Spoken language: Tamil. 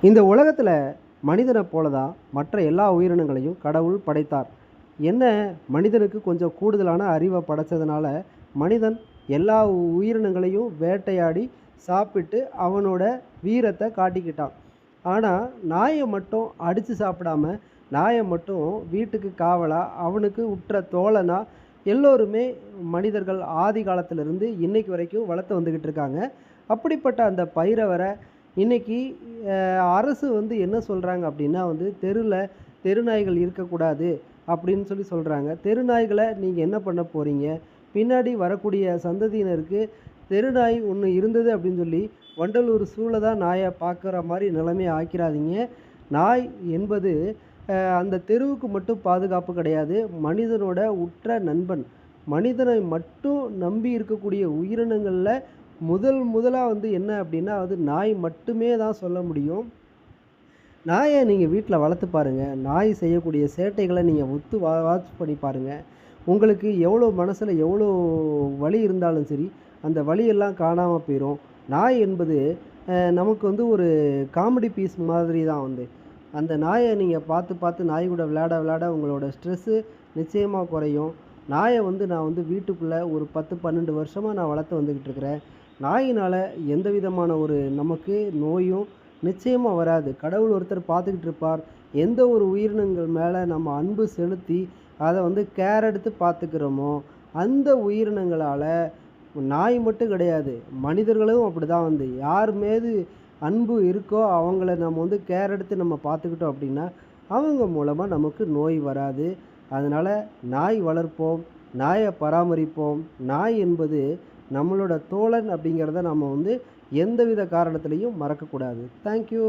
இந்த உலகத்தில் மனிதனை போல தான் மற்ற எல்லா உயிரினங்களையும் கடவுள் படைத்தார். என்ன, மனிதனுக்கு கொஞ்சம் கூடுதலான அறிவை படைச்சதுனால மனிதன் எல்லா உயிரினங்களையும் வேட்டையாடி சாப்பிட்டு அவனோட வீரத்தை காட்டிக்கிட்டான். ஆனால் நாயை மட்டும் அடித்து சாப்பிடாம, நாயை மட்டும் வீட்டுக்கு காவலாக, அவனுக்கு உற்ற தோழனா எல்லோருமே மனிதர்கள் ஆதி காலத்திலிருந்து இன்னைக்கு வரைக்கும் வளர்த்து வந்துக்கிட்டு இருக்காங்க. அப்படிப்பட்ட அந்த பைரவரை இன்னைக்கு அரசு என்ன சொல்கிறாங்க அப்படின்னா தெருநாய்கள் இருக்கக்கூடாது அப்படின்னு சொல்கிறாங்க. தெருநாய்களை நீங்கள் என்ன பண்ண போகிறீங்க? பின்னாடி வரக்கூடிய சந்ததியினருக்கு தெருநாய் ஒன்று இருந்தது அப்படின்னு சொல்லி வண்டலூர் சூழலை தான் நாயை பார்க்குற மாதிரி நிலைமையை ஆக்கிறாதீங்க. நாய் என்பது அந்த தெருவுக்கு மட்டும் பாதுகாப்பு கிடையாது, மனிதனோட உற்ற நண்பன். மனிதனை மட்டும் நம்பி இருக்கக்கூடிய உயிரினங்களில் முதலாக என்ன அப்படின்னா அது நாய் மட்டுமே தான் சொல்ல முடியும். நாயை நீங்கள் வீட்டில் வளர்த்து பாருங்கள். நாய் செய்யக்கூடிய சேட்டைகளை நீங்கள் வாட்ச் பண்ணி பாருங்கள். உங்களுக்கு எவ்வளோ மனசில் எவ்வளோ வலி இருந்தாலும் சரி, அந்த வலியெல்லாம் காணாமல் போயிடும். நாய் என்பது நமக்கு ஒரு காமெடி பீஸ் மாதிரி தான். அந்த நாயை நீங்கள் பார்த்து பார்த்து நாய் கூட விளையாட உங்களோட ஸ்ட்ரெஸ்ஸு நிச்சயமாக குறையும். நாயை நான் வீட்டுக்குள்ளே ஒரு 10-12 வருஷமாக நான் வளர்த்து வந்துக்கிட்டு இருக்கிறேன். நாயினால் எந்த விதமான நமக்கு நோயும் நிச்சயமாக வராது. கடவுள் ஒருத்தர் பார்த்துக்கிட்டு இருப்பார். எந்த ஒரு உயிரினங்கள் மேலே நம்ம அன்பு செலுத்தி அதை கேர் எடுத்து பார்த்துக்கிறோமோ அந்த உயிரினங்களால், நாய் மட்டும் கிடையாது, மனிதர்களும் அப்படி தான். யார் மீது அன்பு இருக்கோ அவங்கள நம்ம கேர் எடுத்து நம்ம பார்த்துக்கிட்டோம் அப்படின்னா அவங்க மூலமாக நமக்கு நோய் வராது. அதனால் நாய் வளர்ப்போம், நாயை பராமரிப்போம். நாய் என்பது நம்மளோட தோழன் அப்படிங்கிறத நம்ம எந்தவித காரணத்துலேயும் மறக்கக்கூடாது. தேங்க்யூ.